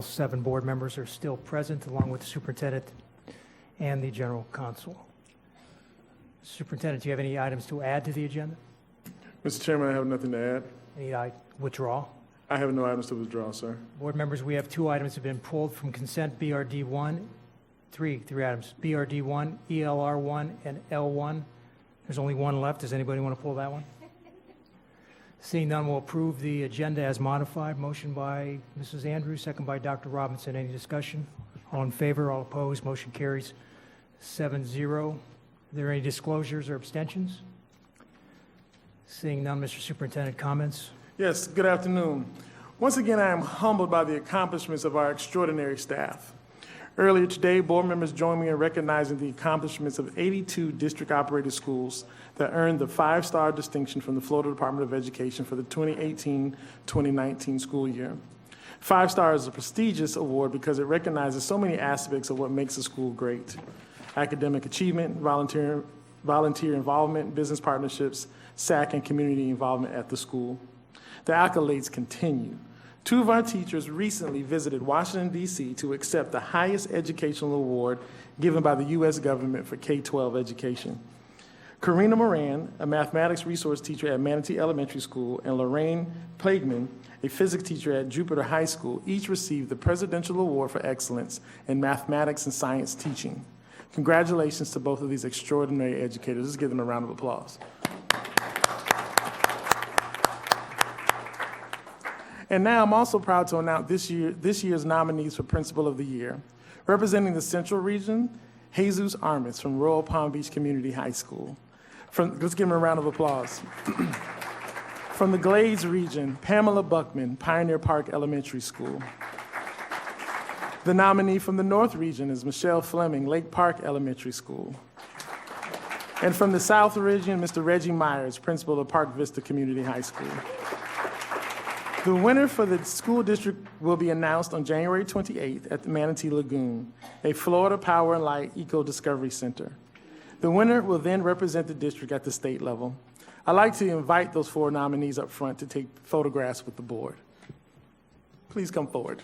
7 board members are still present, along with the superintendent and the general counsel. Superintendent, do you have any items to add to the agenda? Mr. Chairman, I have nothing to add. Any withdrawal? I have no items to withdraw, sir. Board members, we have 2 items that have been pulled from consent, BRD1, three items, BRD1, ELR1, and L1. There's only 1 left. Does anybody want to pull that one? Seeing none, we'll approve the agenda as modified. Motion by Mrs. Andrews, second by Dr. Robinson. Any discussion? All in favor, all opposed, motion carries 7-0. Are there any disclosures or abstentions? Seeing none, Mr. Superintendent, comments? Yes, good afternoon. Once again, I am humbled by the accomplishments of our extraordinary staff. Earlier today, board members joined me in recognizing the accomplishments of 82 district-operated schools that earned the 5-star distinction from the Florida Department of Education for the 2018-2019 school year. 5-star is a prestigious award because it recognizes so many aspects of what makes a school great: academic achievement, volunteer involvement, business partnerships, SAC, and community involvement at the school. The accolades continue. 2 of our teachers recently visited Washington, D.C. to accept the highest educational award given by the U.S. government for K-12 education. Karina Moran, a mathematics resource teacher at Manatee Elementary School, and Lorraine Plageman, a physics teacher at Jupiter High School, each received the Presidential Award for Excellence in Mathematics and Science Teaching. Congratulations to both of these extraordinary educators. Let's give them a round of applause. And now I'm also proud to announce this year's nominees for Principal of the Year. Representing the Central Region, Jesus Armis from Royal Palm Beach Community High School. Let's give him a round of applause. From the Glades Region, Pamela Buckman, Pioneer Park Elementary School. The nominee from the North Region is Michelle Fleming, Lake Park Elementary School. And from the South Region, Mr. Reggie Myers, Principal of Park Vista Community High School. The winner for the school district will be announced on January 28th at the Manatee Lagoon, a Florida Power and Light Eco-Discovery Center. The winner will then represent the district at the state level. I'd like to invite those 4 nominees up front to take photographs with the board. Please come forward.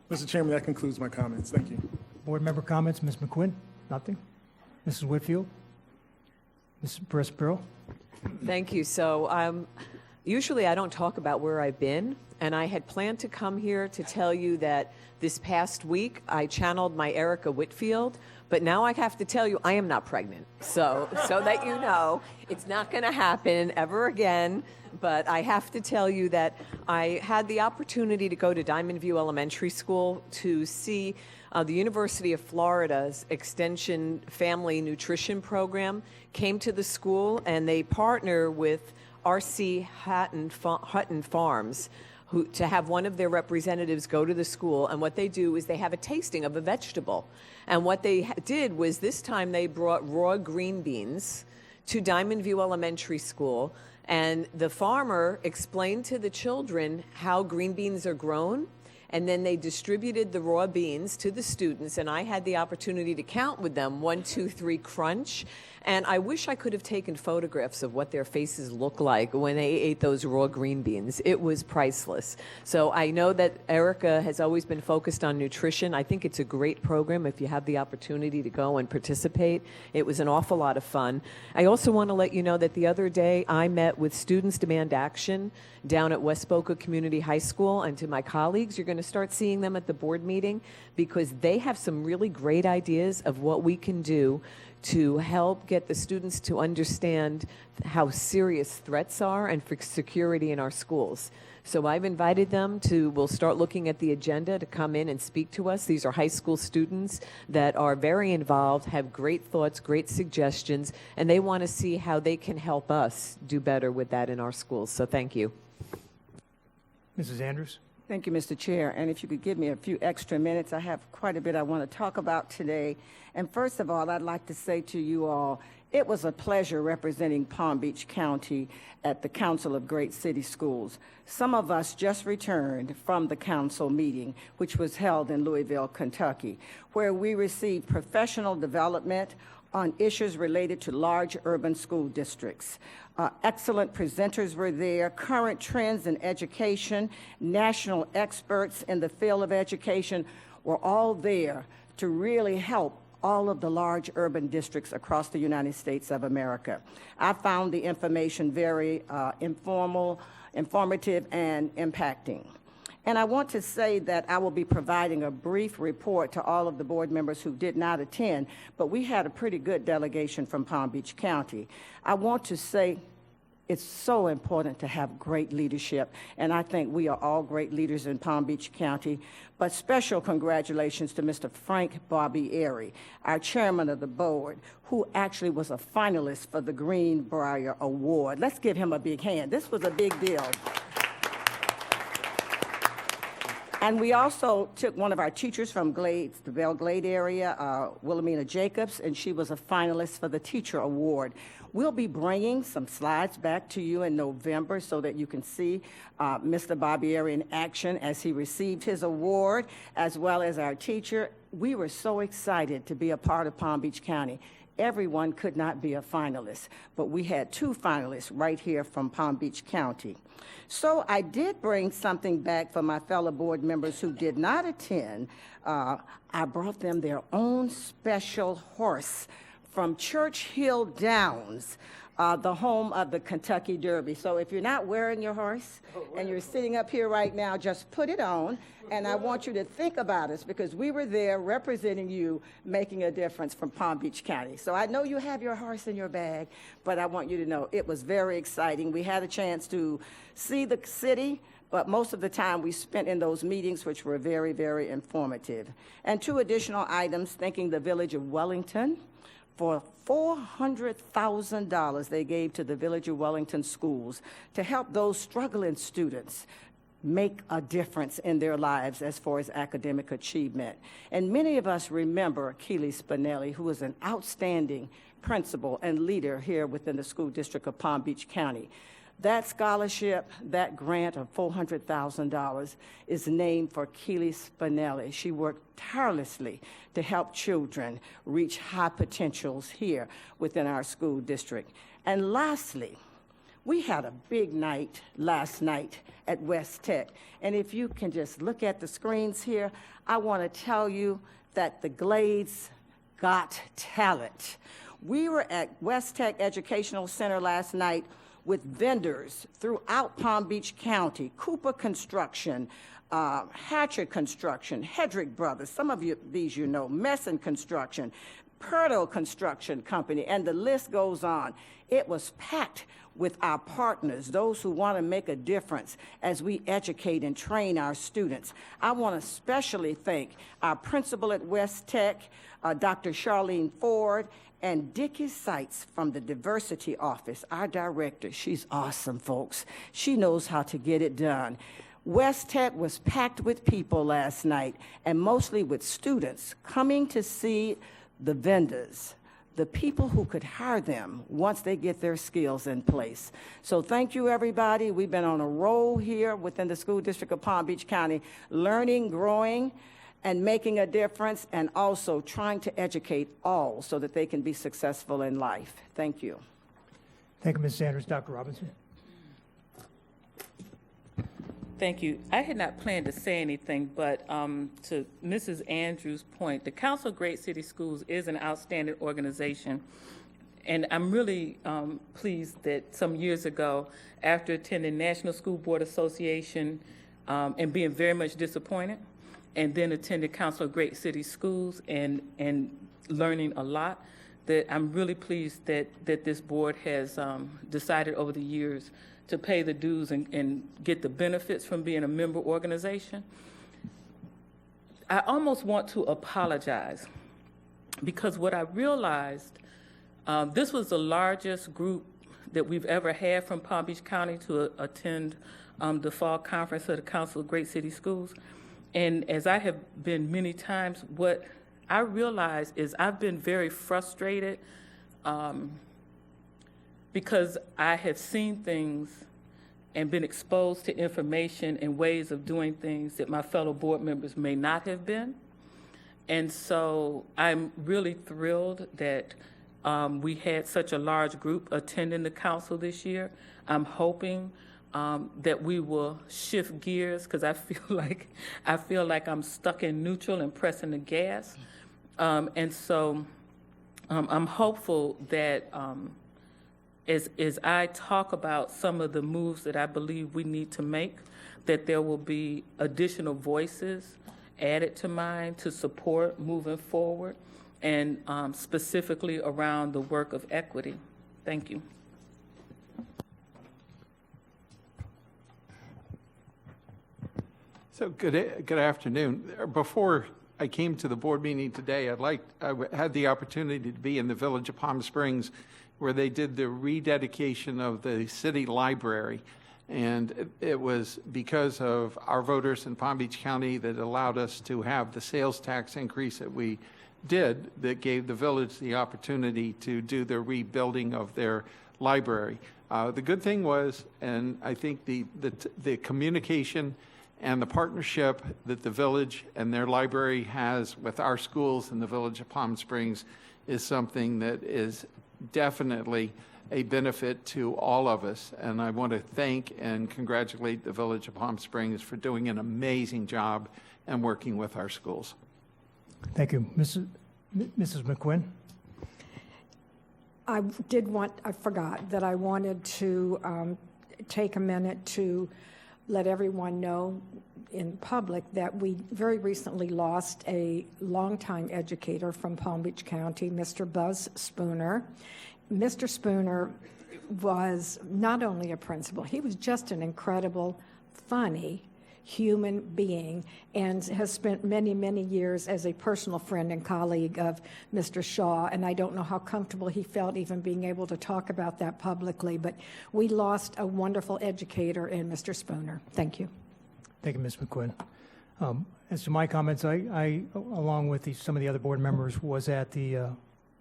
Mr. Chairman, that concludes my comments. Thank you. Board member comments, Ms. McQuinn? Nothing? Mrs. Whitfield? Mrs. BRILL? Thank you. So usually I don't talk about where I've been, and I had planned to come here to tell you that this past week I channeled my Erica Whitfield But now I have to tell you, I am not pregnant. So that you know, it's not going to happen ever again. But I have to tell you that I had the opportunity to go to Diamond View Elementary School to see the University of Florida's Extension Family Nutrition Program came to the school, and they partner with R.C. Hutton Farms to have one of their representatives go to the school. And what they do is they have a tasting of a vegetable. And what they did was this time they brought raw green beans to Diamond View Elementary School, and the farmer explained to the children how green beans are grown, and then they distributed the raw beans to the students, and I had the opportunity to count with them, 1, 2, 3, crunch. And I wish I could have taken photographs of what their faces look like when they ate those raw green beans. It was priceless. So I know that Erica has always been focused on nutrition. I think it's a great program if you have the opportunity to go and participate. It was an awful lot of fun. I also want to let you know that the other day I met with Students Demand Action down at West Boca Community High School, and to my colleagues, you're going to start seeing them at the board meeting because they have some really great ideas of what we can do to help get the students to understand how serious threats are and for security in our schools. So I've invited them to, we'll start looking at the agenda to come in and speak to us. These are high school students that are very involved, have great thoughts, great suggestions, and they want to see how they can help us do better with that in our schools. So thank you. Mrs. Andrews? Thank you, Mr. Chair. And if you could give me a few extra minutes, I have quite a bit I want to talk about today. And first of all, I'd like to say to you all, it was a pleasure representing Palm Beach County at the Council of Great City Schools. Some of us just returned from the council meeting, which was held in Louisville, Kentucky, where we received professional development on issues related to large urban school districts. Excellent presenters were there, current trends in education, national experts in the field of education were all there to really help all of the large urban districts across the United States of America. I found the information very informative, and impacting. And I want to say that I will be providing a brief report to all of the board members who did not attend, but we had a pretty good delegation from Palm Beach County. I want to say it's so important to have great leadership, and I think we are all great leaders in Palm Beach County. But special congratulations to Mr. Frank Barbieri, our chairman of the board, who actually was a finalist for the Greenbrier Award. Let's give him a big hand. This was a big deal. And we also took one of our teachers from Glades, the Belle Glade area, Wilhelmina Jacobs, and she was a finalist for the Teacher Award. We'll be bringing some slides back to you in November so that you can see Mr. Barbieri in action as he received his award, as well as our teacher. We were so excited to be a part of Palm Beach County. Everyone could not be a finalist, but we had 2 finalists right here from Palm Beach County. So I did bring something back for my fellow board members who did not attend. I brought them their own special horse from Church Hill Downs, the home of the Kentucky Derby. So if you're not wearing your horse and you're sitting up here right now, just put it on. And I want you to think about us because we were there representing you, making a difference from Palm Beach County. So I know you have your horse in your bag, but I want you to know it was very exciting. We had a chance to see the city, but most of the time we spent in those meetings, which were very, very informative. And 2 additional items, thanking the Village of Wellington for $400,000 they gave to the Village of Wellington schools to help those struggling students make a difference in their lives as far as academic achievement. And many of us remember Keely Spinelli, who was an outstanding principal and leader here within the school district of Palm Beach County. That scholarship, that grant of $400,000 is named for Keely Spinelli. She worked tirelessly to help children reach high potentials here within our school district. And lastly, we had a big night last night at West Tech. And if you can just look at the screens here, I want to tell you that the Glades got talent. We were at West Tech Educational Center last night with vendors throughout Palm Beach County, Cooper Construction, Hatcher Construction, Hedrick Brothers, some of these you know, Messon Construction, Purtle Construction Company, and the list goes on. It was packed with our partners, those who want to make a difference as we educate and train our students. I want to especially thank our principal at West Tech, Dr. Charlene Ford, and Dickie Seitz from the Diversity Office, our director. She's awesome, folks. She knows how to get it done. West Tech was packed with people last night, and mostly with students coming to see the vendors, the people who could hire them once they get their skills in place. So thank you, everybody. We've been on a roll here within the School District of Palm Beach County, learning, growing, and making a difference, and also trying to educate all so that they can be successful in life. Thank you. Thank you, Ms. Sanders. Dr. Robinson? Thank you. I had not planned to say anything, but to Mrs. Andrews' point, the Council of Great City Schools is an outstanding organization, and I'm really pleased that some years ago, after attending National School Board Association and being very much disappointed, and then attended Council of Great City Schools and learning a lot, that I'm really pleased that this board has decided over the years to pay the dues and get the benefits from being a member organization. I almost want to apologize because what I realized, this was the largest group that we've ever had from Palm Beach County to attend the fall conference of the Council of Great City Schools. And as I have been many times, what I realized is I've been very frustrated because I have seen things and been exposed to information and ways of doing things that my fellow board members may not have been. And so I'm really thrilled that we had such a large group attending the council this year. I'm hoping that we will shift gears because I feel like I'm stuck in neutral and pressing the gas. And so I'm hopeful that as I talk about some of the moves that I believe we need to make, that there will be additional voices added to mine to support moving forward, and specifically around the work of equity. Thank you. So good afternoon. Before I came to the board meeting today, I had the opportunity to be in the village of Palm Springs where they did the rededication of the city library. And it was because of our voters in Palm Beach County that allowed us to have the sales tax increase that we did, that gave the village the opportunity to do the rebuilding of their library. The good thing was, and I think the communication and the partnership that the village and their library has with our schools in the village of Palm Springs is something that is definitely a benefit to all of us. And I want to thank and congratulate the village of Palm Springs for doing an amazing job and working with our schools. Thank you. Mrs. McQuinn? I forgot that I wanted to take a minute to let everyone know in public that we very recently lost a longtime educator from Palm Beach County, Mr. Buzz Spooner. Mr. Spooner was not only a principal, he was just an incredible, funny human being, and has spent many, many years as a personal friend and colleague of Mr. Shaw, and I don't know how comfortable he felt even being able to talk about that publicly, but we lost a wonderful educator in Mr. Spooner. Thank you. Thank you, Ms. McQuinn. As to my comments, I along with some of the other board members, was at the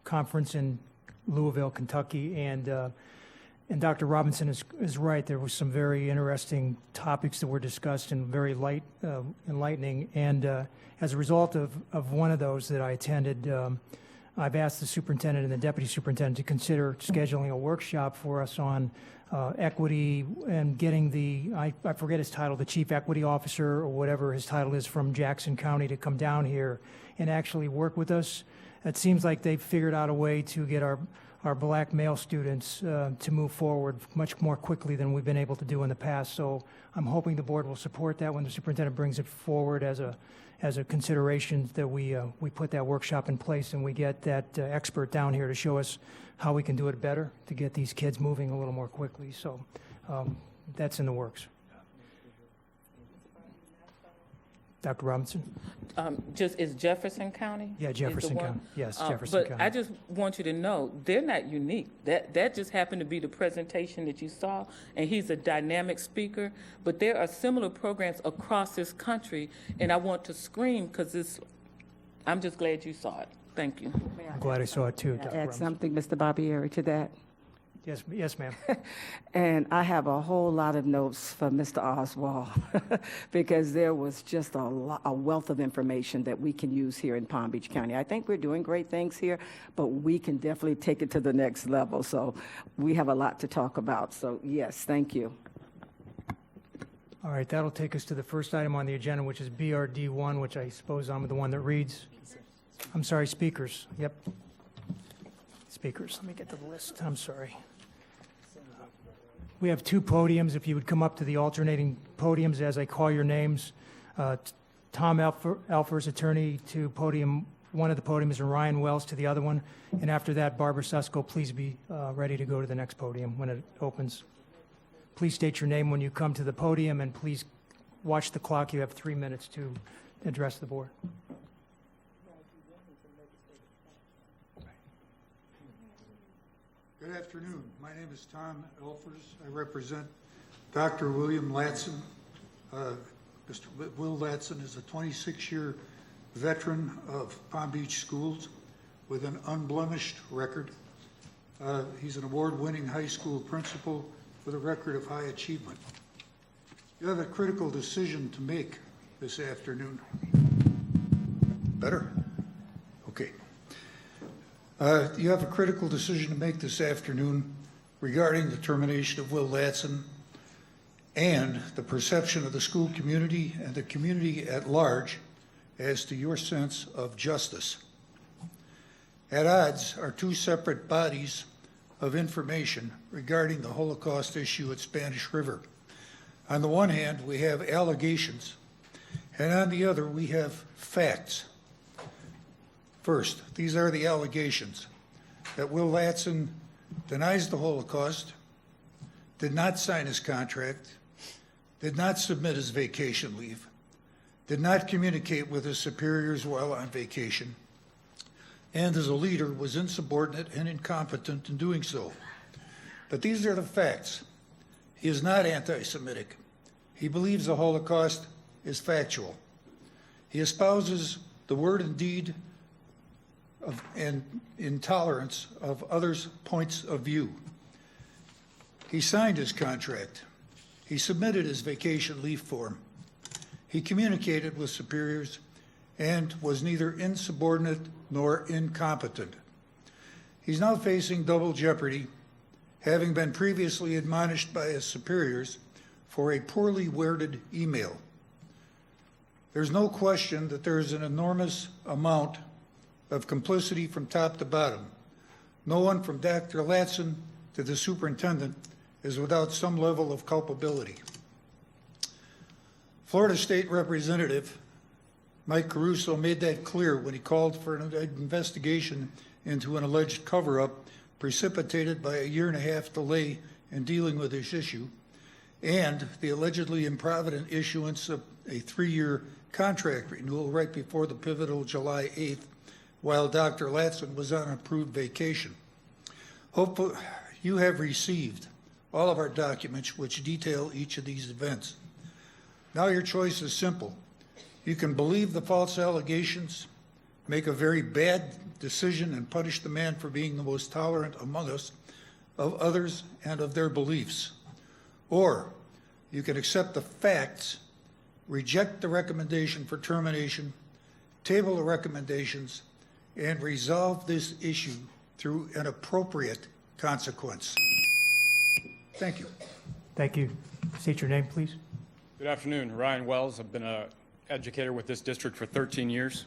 conference in Louisville, Kentucky, and Dr. Robinson is right. There were some very interesting topics that were discussed and very enlightening. And as a result of one of those that I attended, I've asked the superintendent and the deputy superintendent to consider scheduling a workshop for us on equity and getting I forget his title, the chief equity officer or whatever his title is from Jackson County to come down here and actually work with us. It seems like they've figured out a way to get our our black male students to move forward much more quickly than we've been able to do in the past. So I'm hoping the board will support that when the superintendent brings it forward as a consideration, that we put that workshop in place and we get that expert down here to show us how we can do it better to get these kids moving a little more quickly. So that's in the works. Dr. Robinson? Is Jefferson County? Yeah, is the Jefferson one? County. Yes, Jefferson but County. I just want you to know, they're not unique. That just happened to be the presentation that you saw, and he's a dynamic speaker. But there are similar programs across this country, and I want to scream because I'm just glad you saw it. Thank you. I'm glad I saw it too, Dr. Add Robinson. something, Mr. Barbieri, to that. Yes, ma'am. And I have a whole lot of notes for Mr. Oswald because there was just a wealth of information that we can use here in Palm Beach County. I think we're doing great things here, but we can definitely take it to the next level. So we have a lot to talk about. So yes, thank you. All right, that'll take us to the first item on the agenda, which is BRD1, which I suppose I'm the one that reads. I'm sorry, speakers. Yep. Speakers. Let me get to the list. I'm sorry. We have two podiums. If you would come up to the alternating podiums as I call your names. Tom Alfers, attorney, to podium, one of the podiums, and Ryan Wells to the other one. And after that, Barbara Susko, please be ready to go to the next podium when it opens. Please state your name when you come to the podium, and please watch the clock. You have 3 minutes to address the board. Good afternoon. My name is Tom Elfers. I represent Dr. William Latson. Mr. Will Latson is a 26-year veteran of Palm Beach schools with an unblemished record. He's an award-winning high school principal with a record of high achievement. You have a critical decision to make this afternoon. Better? Okay. You have a critical decision to make this afternoon regarding the termination of Will Latson and the perception of the school community and the community at large as to your sense of justice. At odds are two separate bodies of information regarding the Holocaust issue at Spanish River. On the one hand, we have allegations, and on the other, we have facts. First, these are the allegations that Will Latson denies the Holocaust, did not sign his contract, did not submit his vacation leave, did not communicate with his superiors while on vacation, and as a leader was insubordinate and incompetent in doing so. But these are the facts. He is not anti-Semitic. He believes the Holocaust is factual. He espouses the word and deed and intolerance of others' points of view. He signed his contract. He submitted his vacation leave form. He communicated with superiors and was neither insubordinate nor incompetent. He's now facing double jeopardy, having been previously admonished by his superiors for a poorly worded email. There's no question that there is an enormous amount of complicity from top to bottom. No one from Dr. Latson to the superintendent is without some level of culpability. Florida State Representative Mike Caruso made that clear when he called for an investigation into an alleged cover-up precipitated by a 1.5-year delay in dealing with this issue and the allegedly improvident issuance of a 3-year contract renewal right before the pivotal July 8th, while Dr. Latson was on approved vacation. Hopefully, you have received all of our documents which detail each of these events. Now your choice is simple. You can believe the false allegations, make a very bad decision, and punish the man for being the most tolerant among us of others and of their beliefs. Or you can accept the facts, reject the recommendation for termination, table the recommendations, and resolve this issue through an appropriate consequence. Thank you. Thank you. State your name, please. Good afternoon. Ryan Wells. I've been an educator with this district for 13 years.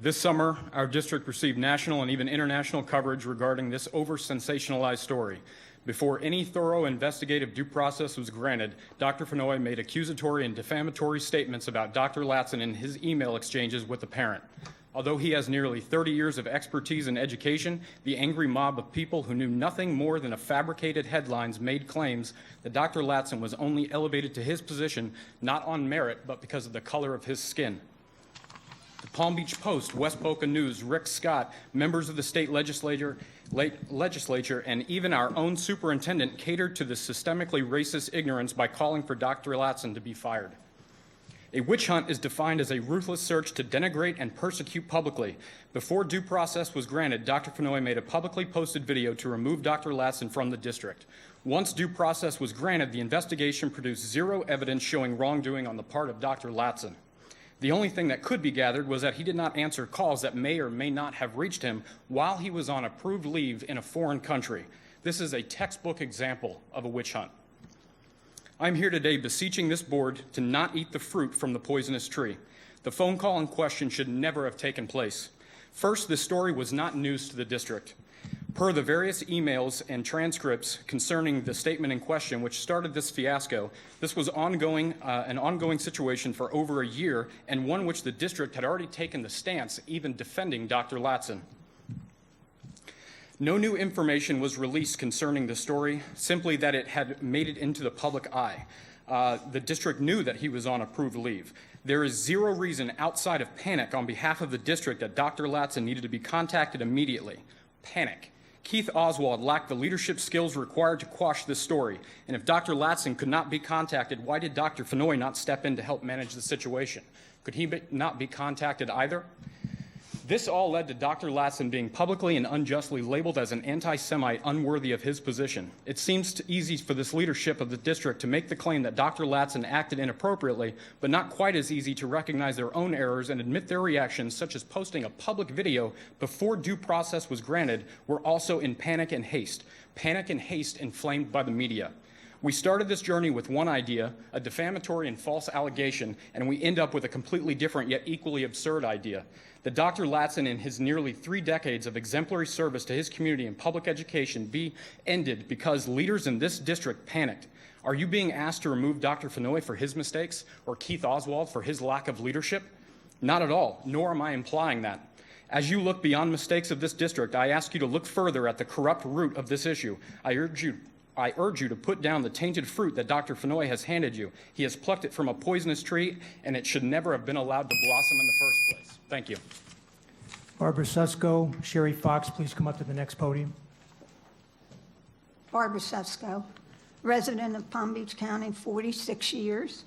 This summer, our district received national and even international coverage regarding this over-sensationalized story. Before any thorough investigative due process was granted, Dr. Fenoy made accusatory and defamatory statements about Dr. Latson in his email exchanges with the parent. Although he has nearly 30 years of expertise in education, the angry mob of people who knew nothing more than a fabricated headlines made claims that Dr. Latson was only elevated to his position not on merit but because of the color of his skin. The Palm Beach Post, West Boca News, Rick Scott, members of the state legislature, and even our own superintendent catered to the systemically racist ignorance by calling for Dr. Latson to be fired. A witch hunt is defined as a ruthless search to denigrate and persecute publicly. Before due process was granted, Dr. Fenoy made a publicly posted video to remove Dr. Latson from the district. Once due process was granted, the investigation produced zero evidence showing wrongdoing on the part of Dr. Latson. The only thing that could be gathered was that he did not answer calls that may or may not have reached him while he was on approved leave in a foreign country. This is a textbook example of a witch hunt. I'm here today beseeching this board to not eat the fruit from the poisonous tree. The phone call in question should never have taken place. First, this story was not news to the district. Per the various emails and transcripts concerning the statement in question, which started this fiasco, this was an ongoing situation for over a year, and one which the district had already taken the stance, even defending Dr. Latson. No new information was released concerning the story, simply that it had made it into the public eye. The district knew that he was on approved leave. There is zero reason outside of panic on behalf of the district that Dr. Latson needed to be contacted immediately. Panic. Keith Oswald lacked the leadership skills required to quash this story. And if Dr. Latson could not be contacted, why did Dr. Fenoy not step in to help manage the situation? Could he not be contacted either? This all led to Dr. Latson being publicly and unjustly labeled as an anti-Semite unworthy of his position. It seems easy for this leadership of the district to make the claim that Dr. Latson acted inappropriately, but not quite as easy to recognize their own errors and admit their reactions, such as posting a public video before due process was granted, were also in panic and haste inflamed by the media. We started this journey with one idea, a defamatory and false allegation, and we end up with a completely different yet equally absurd idea. That Dr. Latson, in his nearly 3 decades of exemplary service to his community in public education, be ended because leaders in this district panicked. Are you being asked to remove Dr. Fenoy for his mistakes or Keith Oswald for his lack of leadership? Not at all, nor am I implying that. As you look beyond mistakes of this district, I ask you to look further at the corrupt root of this issue. I urge you to put down the tainted fruit that Dr. Fenoy has handed you. He has plucked it from a poisonous tree, and it should never have been allowed to blossom in the first place. Thank you. Barbara Susko, Sherry Fox, please come up to the next podium. Barbara Susko, resident of Palm Beach County, 46 years.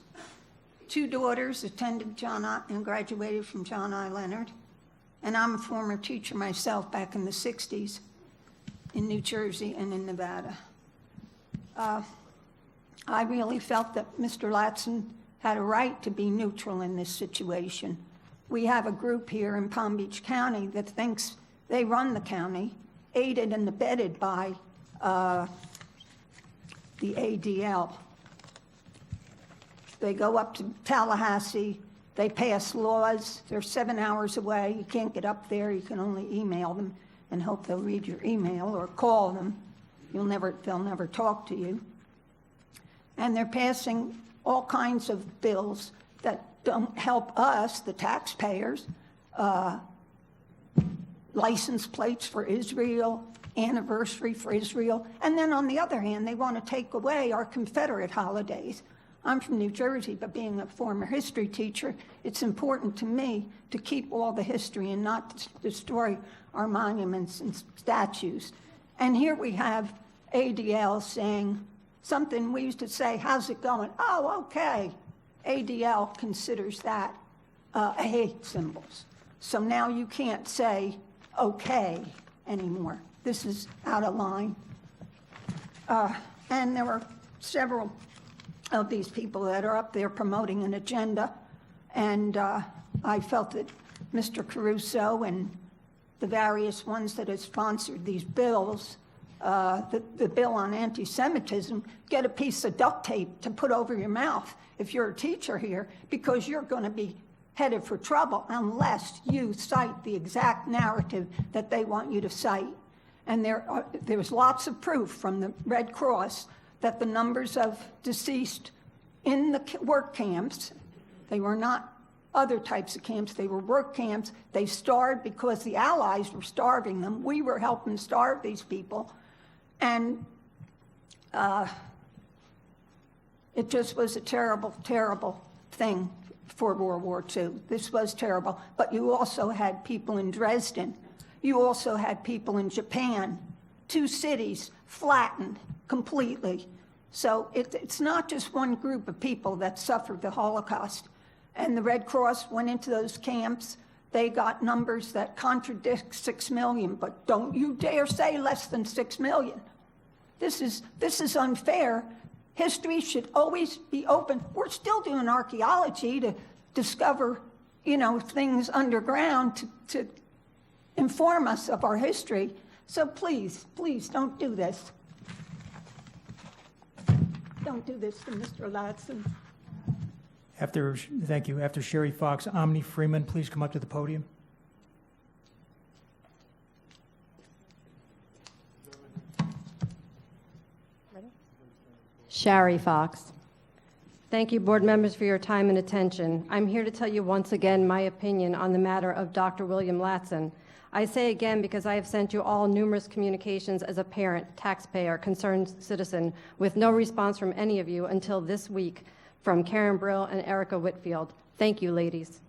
2 daughters attended and graduated from John I. Leonard. And I'm a former teacher myself back in the 60s in New Jersey and in Nevada. I really felt that Mr. Latson had a right to be neutral in this situation. We have a group here in Palm Beach County that thinks they run the county, aided and abetted by the ADL. They go up to Tallahassee, they pass laws, they're 7 hours away, you can't get up there, you can only email them and hope they'll read your email or call them. They'll never talk to you. And they're passing all kinds of bills that don't help us, the taxpayers, license plates for Israel, anniversary for Israel, and then on the other hand, they want to take away our Confederate holidays. I'm from New Jersey, but being a former history teacher, it's important to me to keep all the history and not destroy our monuments and statues. And here we have ADL saying something we used to say, how's it going? Oh, okay. ADL considers that hate symbols. So now you can't say okay anymore. This is out of line. And there were several of these people that are up there promoting an agenda. And I felt that Mr. Caruso and the various ones that have sponsored these bills, the bill on anti-Semitism, get a piece of duct tape to put over your mouth if you're a teacher here, because you're going to be headed for trouble unless you cite the exact narrative that they want you to cite. And there's lots of proof from the Red Cross that the numbers of deceased in the work camps, they were not other types of camps, they were work camps. They starved because the Allies were starving them. We were helping starve these people. And it just was a terrible, terrible thing for World War II. This was terrible. But you also had people in Dresden. You also had people in Japan. 2 cities flattened completely. So it's not just one group of people that suffered the Holocaust. And the Red Cross went into those camps. They got numbers that contradict 6 million, but don't you dare say less than 6 million. This is unfair. History should always be open. We're still doing archaeology to discover, things underground to inform us of our history. So please, please don't do this. Don't do this to Mr. Latson. Thank you. After Sherry Fox, Omni Freeman, please come up to the podium. Sherry Fox. Thank you, board members, for your time and attention. I'm here to tell you once again my opinion on the matter of Dr. William Latson. I say again because I have sent you all numerous communications as a parent, taxpayer, concerned citizen, with no response from any of you until this week from Karen BRILL and Erica Whitfield. Thank you, ladies.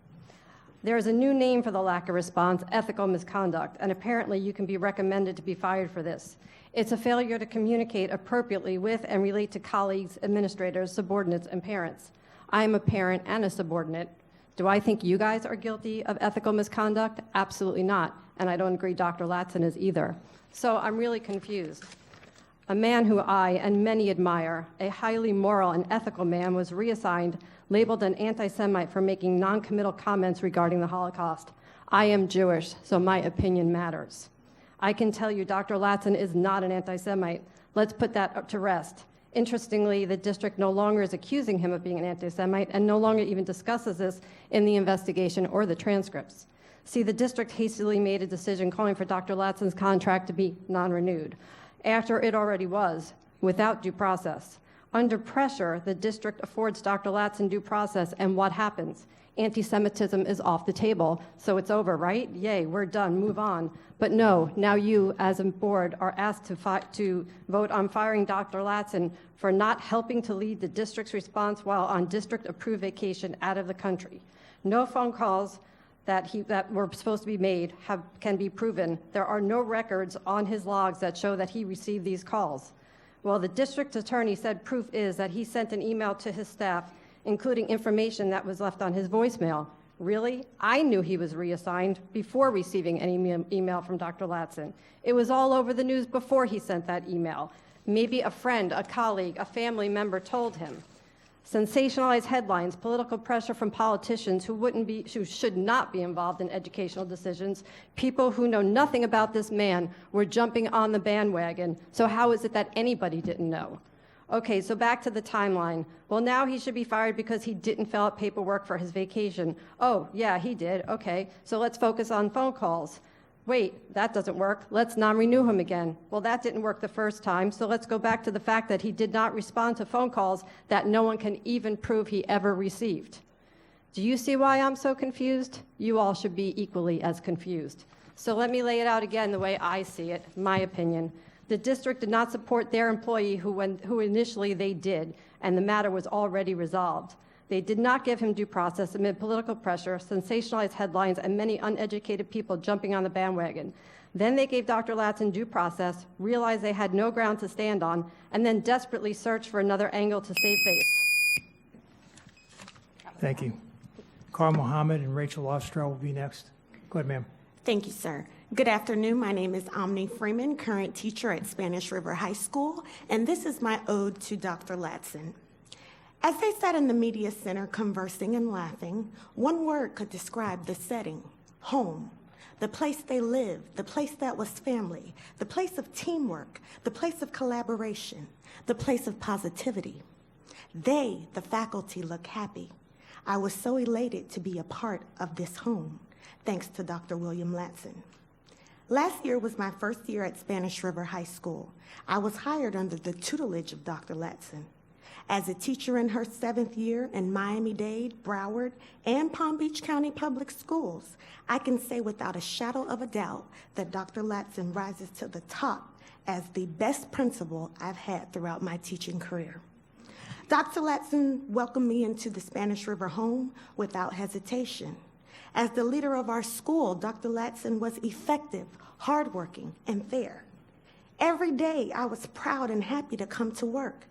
There is a new name for the lack of response, ethical misconduct, and apparently you can be recommended to be fired for this. It's a failure to communicate appropriately with and relate to colleagues, administrators, subordinates, and parents. I am a parent and a subordinate. Do I think you guys are guilty of ethical misconduct? Absolutely not, and I don't agree Dr. Latson is either. So I'm really confused. A man who I and many admire, a highly moral and ethical man, was reassigned, labeled an anti-Semite for making non-committal comments regarding the Holocaust. I am Jewish, so my opinion matters. I can tell you Dr. Latson is not an anti-Semite. Let's put that to rest. Interestingly, the district no longer is accusing him of being an anti-Semite and no longer even discusses this in the investigation or the transcripts. See, the district hastily made a decision calling for Dr. Latson's contract to be non-renewed, after it already was, without due process. Under pressure, the district affords Dr. Latson due process, and what happens? Anti-Semitism is off the table, so it's over, right? Yay, we're done, move on. But no, now you, as a board, are asked to vote on firing Dr. Latson for not helping to lead the district's response while on district-approved vacation out of the country. No phone calls that were supposed to be made can be proven. There are no records on his logs that show that he received these calls. Well, the district attorney said proof is that he sent an email to his staff, including information that was left on his voicemail. Really? I knew he was reassigned before receiving any email from Dr. Latson. It was all over the news before he sent that email. Maybe a friend, a colleague, a family member told him. Sensationalized headlines, political pressure from politicians who should not be involved in educational decisions, people who know nothing about this man were jumping on the bandwagon. So how is it that anybody didn't know? Okay, so back to the timeline. Well, now he should be fired because he didn't fill out paperwork for his vacation. Oh, yeah, he did. Okay, so let's focus on phone calls. Wait, that doesn't work. Let's non-renew him again. Well, that didn't work the first time, so let's go back to the fact that he did not respond to phone calls that no one can even prove he ever received. Do you see why I'm so confused? You all should be equally as confused. So let me lay it out again the way I see it, my opinion. The district did not support their employee who initially they did, and the matter was already resolved. They did not give him due process amid political pressure, sensationalized headlines, and many uneducated people jumping on the bandwagon. Then they gave Dr. Latson due process, realized they had no ground to stand on, and then desperately searched for another angle to save face. Thank you. Carl Mohammed and Rachel Ostrow will be next. Go ahead, ma'am. Thank you, sir. Good afternoon. My name is Omni Freeman, current teacher at Spanish River High School, and this is my ode to Dr. Latson. As they sat in the media center conversing and laughing, one word could describe the setting: home. The place they lived, the place that was family, the place of teamwork, the place of collaboration, the place of positivity. They, the faculty, look happy. I was so elated to be a part of this home, thanks to Dr. William Latson. Last year was my first year at Spanish River High School. I was hired under the tutelage of Dr. Latson. As a teacher in her 7th year in Miami-Dade, Broward, and Palm Beach County Public Schools, I can say without a shadow of a doubt that Dr. Latson rises to the top as the best principal I've had throughout my teaching career. Dr. Latson welcomed me into the Spanish River home without hesitation. As the leader of our school, Dr. Latson was effective, hardworking, and fair. Every day, I was proud and happy to come to work.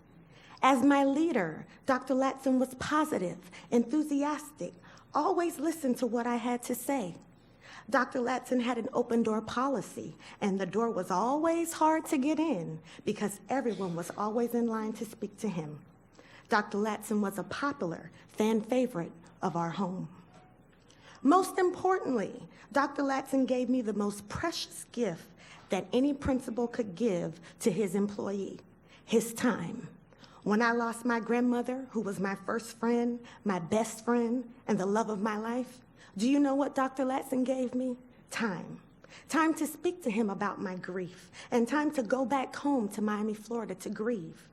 As my leader, Dr. Latson was positive, enthusiastic, always listened to what I had to say. Dr. Latson had an open door policy, and the door was always hard to get in because everyone was always in line to speak to him. Dr. Latson was a popular fan favorite of our home. Most importantly, Dr. Latson gave me the most precious gift that any principal could give to his employee, his time. When I lost my grandmother, who was my first friend, my best friend, and the love of my life, do you know what Dr. Latson gave me? Time. Time to speak to him about my grief, and time to go back home to Miami, Florida to grieve.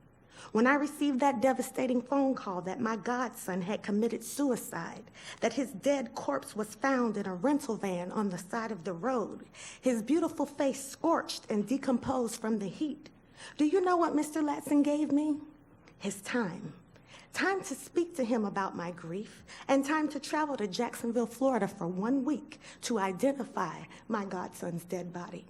When I received that devastating phone call that my godson had committed suicide, that his dead corpse was found in a rental van on the side of the road, his beautiful face scorched and decomposed from the heat, do you know what Mr. Latson gave me? His time. Time to speak to him about my grief, and time to travel to Jacksonville, Florida for 1 week to identify my godson's dead body.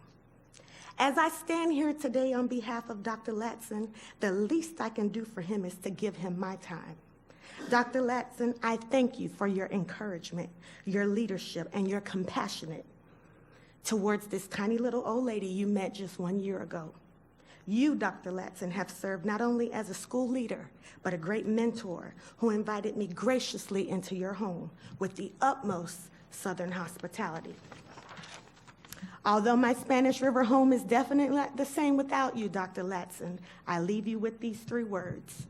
As I stand here today on behalf of Dr. Latson, the least I can do for him is to give him my time. Dr. Latson, I thank you for your encouragement, your leadership, and your compassion towards this tiny little old lady you met just 1 year ago. You, Dr. Latson, have served not only as a school leader, but a great mentor who invited me graciously into your home with the utmost Southern hospitality. Although my Spanish River home is definitely not the same without you, Dr. Latson, I leave you with these 3 words.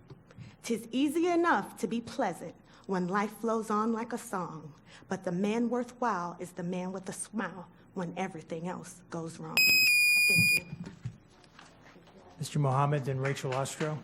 'Tis easy enough to be pleasant when life flows on like a song, but the man worthwhile is the man with a smile when everything else goes wrong. Thank you. Mr. Mohammed and Rachel Ostro.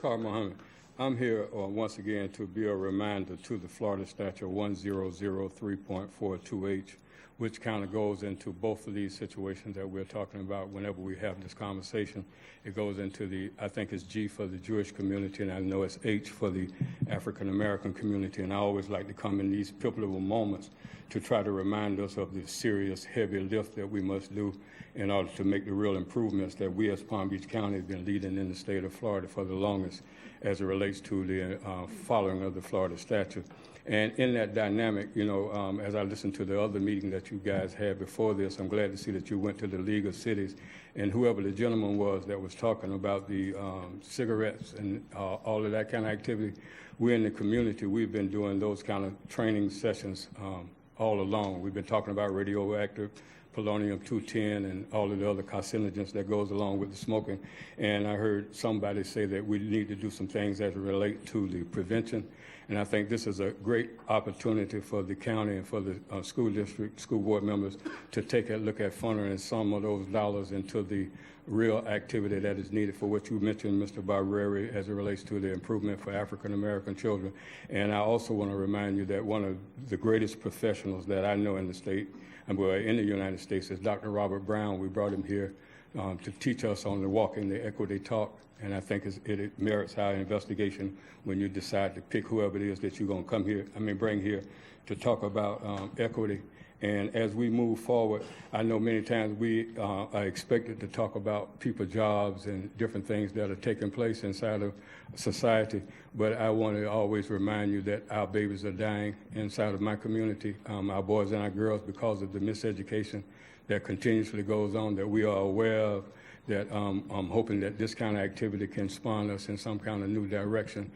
Carl Mohammed. I'm here once again to be a reminder to the Florida Statute 1003.42H, which kind of goes into both of these situations that we're talking about whenever we have this conversation. It goes into the, I think it's G for the Jewish community, and I know it's H for the African American community, and I always like to come in these pivotal moments to try to remind us of the serious, heavy lift that we must do in order to make the real improvements that we as Palm Beach County have been leading in the state of Florida for the longest as it relates to the following of the Florida statute. And in that dynamic, you know, as I listened to the other meeting that you guys had before this, I'm glad to see that you went to the League of Cities, and whoever the gentleman was that was talking about the cigarettes and all of that kind of activity, we in the community, we've been doing those kind of training sessions all along. We've been talking about radioactive polonium-210 and all of the other carcinogens that goes along with the smoking. And I heard somebody say that we need to do some things as it relate to the prevention. And I think this is a great opportunity for the county and for the school district, school board members to take a look at funneling some of those dollars into the real activity that is needed for what you mentioned, Mr. Barbieri, as it relates to the improvement for African American children. And I also want to remind you that one of the greatest professionals that I know in the state, and in the United States, is Dr. Robert Brown. We brought him here to teach us on the Walking the Equity Talk, and I think it merits our investigation when you decide to pick whoever it is that you're going to bring here to talk about equity. And as we move forward, I know many times we are expected to talk about people's jobs and different things that are taking place inside of society, but I want to always remind you that our babies are dying inside of my community, our boys and our girls, because of the miseducation that continuously goes on, that we are aware of, that I'm hoping that this kind of activity can spawn us in some kind of new direction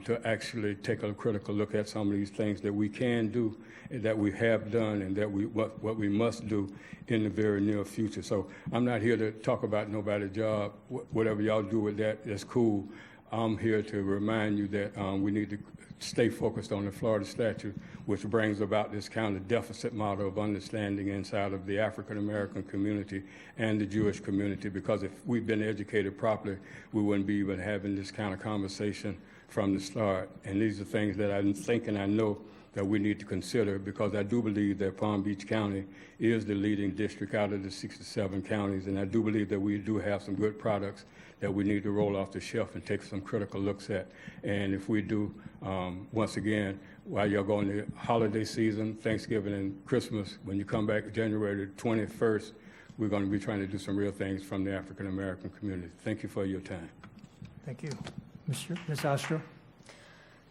to actually take a critical look at some of these things that we can do, that we have done, and that what we must do in the very near future. So I'm not here to talk about nobody's job. Whatever y'all do with that, that's cool. I'm here to remind you that we need to stay focused on the Florida statute, which brings about this kind of deficit model of understanding inside of the African American community and the Jewish community, because if we'd been educated properly, we wouldn't be even having this kind of conversation from the start. And these are things that I think and I know that we need to consider, because I do believe that Palm Beach County is the leading district out of the 67 counties, and I do believe that we do have some good products that we need to roll off the shelf and take some critical looks at. And if we do, once again, while you're going to holiday season, Thanksgiving and Christmas, when you come back January 21st, we're going to be trying to do some real things from the African American community. Thank you for your time. Thank you. Ms. Ostro?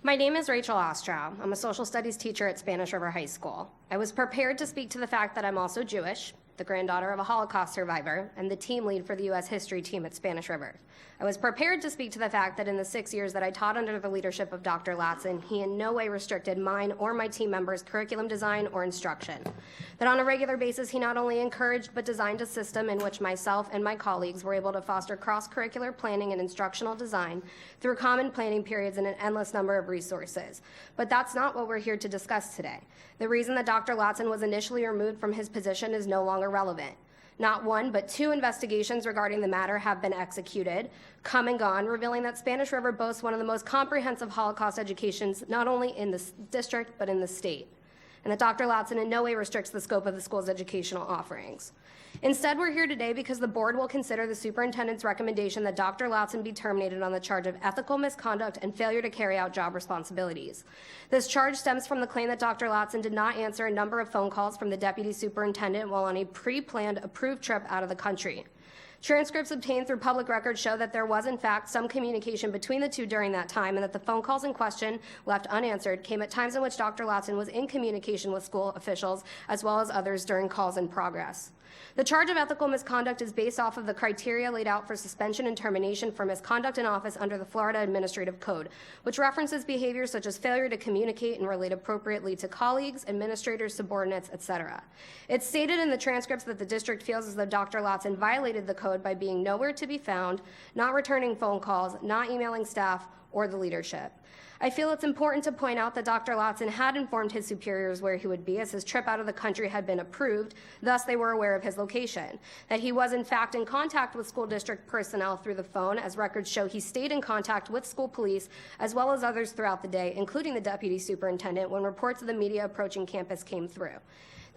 My name is Rachel Ostrow. I'm a social studies teacher at Spanish River High School. I was prepared to speak to the fact that I'm also Jewish, the granddaughter of a Holocaust survivor, and the team lead for the U.S. history team at Spanish River. I was prepared to speak to the fact that in the 6 years that I taught under the leadership of Dr. Latson, he in no way restricted mine or my team members' curriculum design or instruction. That on a regular basis, he not only encouraged but designed a system in which myself and my colleagues were able to foster cross-curricular planning and instructional design through common planning periods and an endless number of resources. But that's not what we're here to discuss today. The reason that Dr. Latson was initially removed from his position is no longer relevant. Not one, but 2 investigations regarding the matter have been executed, come and gone, revealing that Spanish River boasts one of the most comprehensive Holocaust educations, not only in the district, but in the state, and that Dr. Latson in no way restricts the scope of the school's educational offerings. Instead, we're here today because the board will consider the superintendent's recommendation that Dr. Latson be terminated on the charge of ethical misconduct and failure to carry out job responsibilities. This charge stems from the claim that Dr. Latson did not answer a number of phone calls from the deputy superintendent while on a pre-planned approved trip out of the country. Transcripts obtained through public records show that there was, in fact, some communication between the two during that time, and that the phone calls in question, left unanswered, came at times in which Dr. Latson was in communication with school officials, as well as others during calls in progress. The charge of ethical misconduct is based off of the criteria laid out for suspension and termination for misconduct in office under the Florida Administrative Code, which references behaviors such as failure to communicate and relate appropriately to colleagues, administrators, subordinates, etc. It's stated in the transcripts that the district feels as though Dr. Latson violated the code by being nowhere to be found, not returning phone calls, not emailing staff or the leadership. I feel it's important to point out that Dr. Latson had informed his superiors where he would be, as his trip out of the country had been approved, thus they were aware of his location. That he was in fact in contact with school district personnel through the phone, as records show he stayed in contact with school police as well as others throughout the day, including the deputy superintendent, when reports of the media approaching campus came through.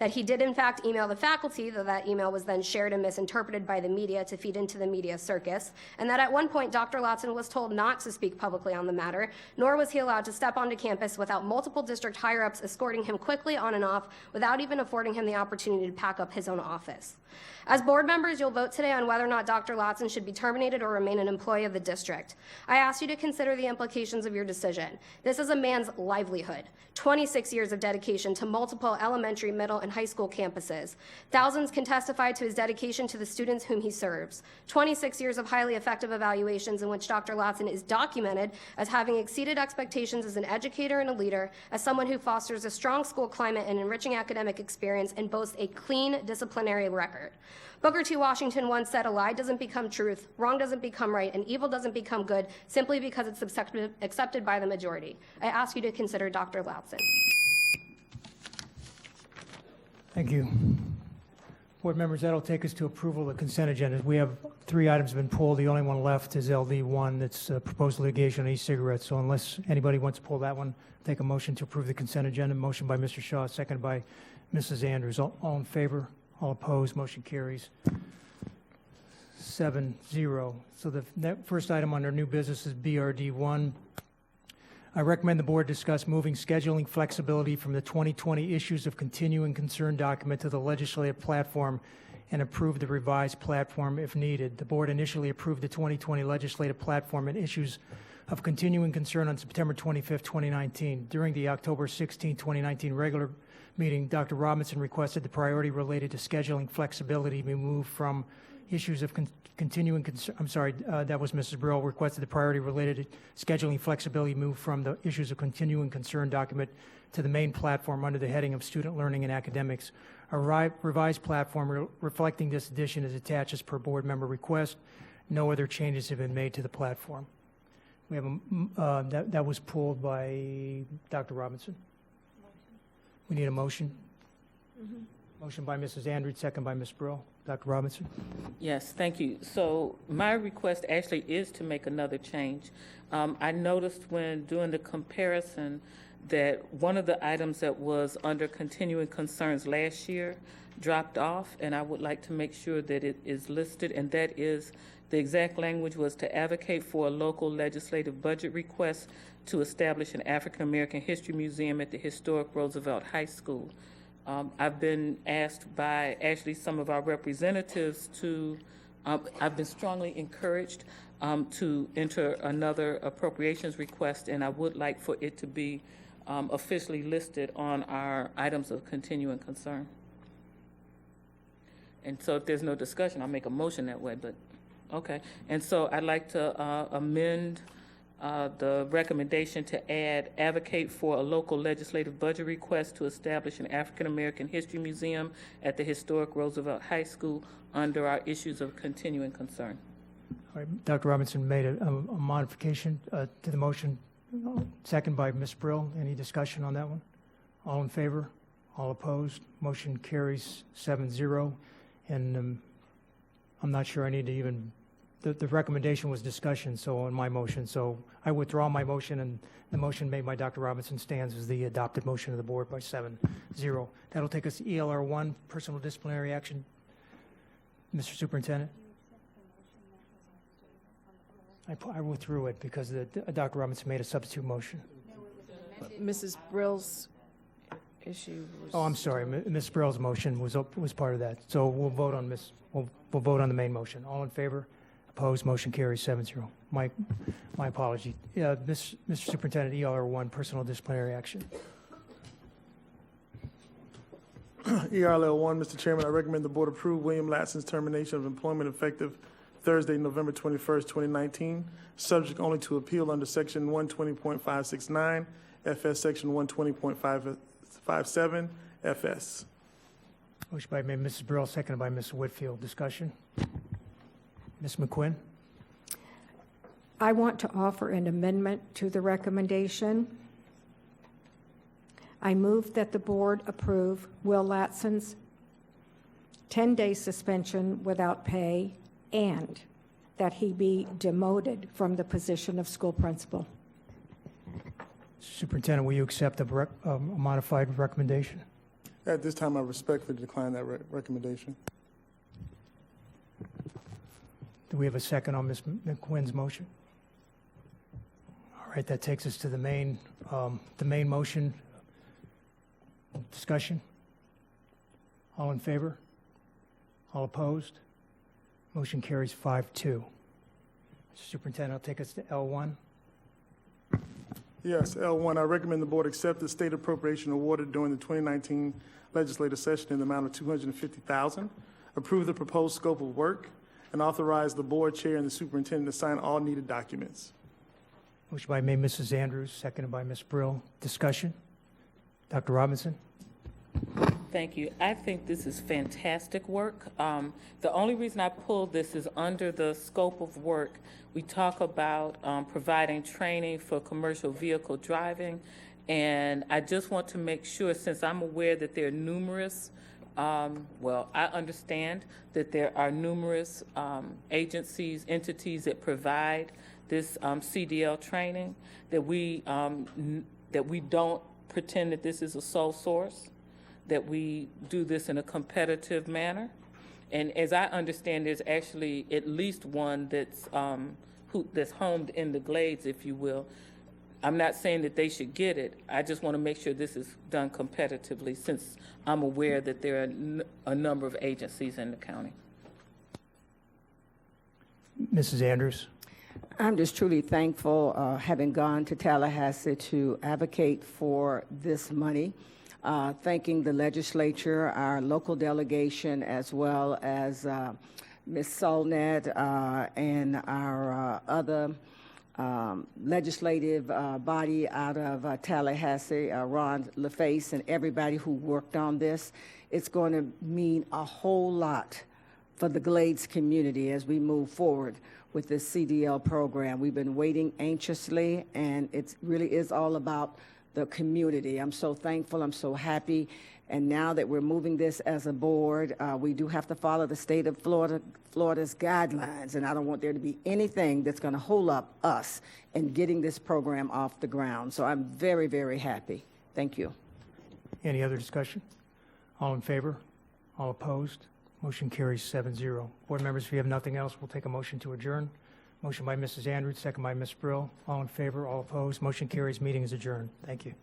That he did in fact email the faculty, though that email was then shared and misinterpreted by the media to feed into the media circus, and that at one point Dr. Latson was told not to speak publicly on the matter, nor was he allowed to step onto campus without multiple district higher-ups escorting him quickly on and off without even affording him the opportunity to pack up his own office. As board members, you'll vote today on whether or not Dr. Latson should be terminated or remain an employee of the district. I ask you to consider the implications of your decision. This is a man's livelihood, 26 years of dedication to multiple elementary, middle, and high school campuses. Thousands can testify to his dedication to the students whom he serves. 26 years of highly effective evaluations in which Dr. Latson is documented as having exceeded expectations as an educator and a leader, as someone who fosters a strong school climate and enriching academic experience, and boasts a clean disciplinary record. Booker T. Washington once said, "A lie doesn't become truth, wrong doesn't become right, and evil doesn't become good simply because it's accepted by the majority." I ask you to consider Dr. Latson. Thank you. Board members, that'll take us to approval of the consent agenda. We have 3 items have been pulled. The only one left is LD1, that's proposed litigation on e-cigarettes. So unless anybody wants to pull that one, take a motion to approve the consent agenda. Motion by Mr. Shaw, seconded by Mrs. Andrews. All in favor? All opposed? Motion carries 7-0. So the first item under new business is BRD1. I recommend the board discuss moving scheduling flexibility from the 2020 issues of continuing concern document to the legislative platform and approve the revised platform if needed. The board initially approved the 2020 legislative platform and issues of continuing concern on September 25, 2019. During the October 16, 2019 regular meeting, Dr. Robinson requested the priority related to scheduling flexibility be moved from issues of continuing concern. I'm sorry, that was Mrs. BRILL, requested the priority related to scheduling flexibility moved from the issues of continuing concern document to the main platform under the heading of student learning and academics. A revised platform reflecting this addition is attached as per board member request. No other changes have been made to the platform. We have that was pulled by Dr. Robinson. We need a motion. Motion by Mrs. Andrews, second by Ms. Brill. Dr. Robinson. Yes, thank you. So my request actually is to make another change. I noticed when doing the comparison that one of the items that was under continuing concerns last year dropped off, and I would like to make sure that it is listed, and that is the exact language was to advocate for a local legislative budget request to establish an African American History Museum at the historic Roosevelt High School. I've been asked by actually some of our representatives to, I've been strongly encouraged to enter another appropriations request, and I would like for it to be officially listed on our items of continuing concern. And so if there's no discussion, I'll make a motion that way, but okay. And so I'd like to amend the recommendation to add advocate for a local legislative budget request to establish an African American History Museum at the historic Roosevelt High School under our issues of continuing concern. All right, Dr. Robinson made a modification to the motion. Second by Ms. Brill. Any discussion on that one? All in favor? All opposed? Motion carries 7-0. And I'm not sure I need to even, the recommendation was discussion, so on my motion. So I withdraw my motion, and the motion made by Dr. Robinson stands as the adopted motion of the board by 7-0. That'll take us to ELR 1, personal disciplinary action. Mr. Superintendent? I withdrew it because Dr. Robinson made a substitute motion. Mrs. Brill's issue was... Oh, I'm sorry. Ms. Brill's motion was part of that. So we'll vote on we'll vote on the main motion. All in favor? Opposed? Motion carries 7-0. My apology. Mr. Superintendent, ELR 1, personal disciplinary action. ERL 1, Mr. Chairman, I recommend the board approve William Latson's termination of employment effective Thursday, November 21st, 2019, subject only to appeal under Section 120.569, FS Section 120.557, FS. Motion by Mrs. Brill, seconded by Ms. Whitfield. Discussion? Ms. McQuinn? I want to offer an amendment to the recommendation. I move that the board approve Will Latson's 10-day suspension without pay and that he be demoted from the position of school principal. Superintendent, will you accept a modified recommendation? At this time, I respectfully decline that recommendation. Do we have a second on Ms. McQuinn's motion? All right, that takes us to the main motion. Discussion? All in favor? All opposed? Motion carries 5-2. Mr. Superintendent, I'll take us to L1. Yes, L1, I recommend the board accept the state appropriation awarded during the 2019 legislative session in the amount of $250,000, approve the proposed scope of work, and authorize the board chair and the superintendent to sign all needed documents. Motion by Mrs. Andrews, seconded by Ms. Brill. Discussion? Dr. Robinson? Thank you. I think this is fantastic work. The only reason I pulled this is under the scope of work, we talk about providing training for commercial vehicle driving, and I just want to make sure, since I'm aware that there are numerous, well, I understand that there are numerous agencies, entities that provide this CDL training, that we don't pretend that this is a sole source, that we do this in a competitive manner. And as I understand, there's actually at least one that's homed in the Glades, if you will. I'm not saying that they should get it. I just want to make sure this is done competitively, since I'm aware that there are a number of agencies in the county. Mrs. Andrews? I'm just truly thankful, having gone to Tallahassee to advocate for this money. Thanking the legislature, our local delegation, as well as Ms. Solnett and our other legislative body out of Tallahassee, Ron LaFace, and everybody who worked on this. It's going to mean a whole lot for the Glades community as we move forward with this CDL program. We've been waiting anxiously, and it really is all about the community. I'm so thankful, I'm so happy, and now that we're moving this as a board, we do have to follow the state of Florida's guidelines, and I don't want there to be anything that's going to hold up us in getting this program off the ground. So I'm very, very happy. Thank you. Any other discussion? All in favor? All opposed? Motion carries 7-0. Board members, if you have nothing else, we'll take a motion to adjourn. Motion by Mrs. Andrews, second by Ms. Brill. All in favor? All opposed? Motion carries. Meeting is adjourned. Thank you.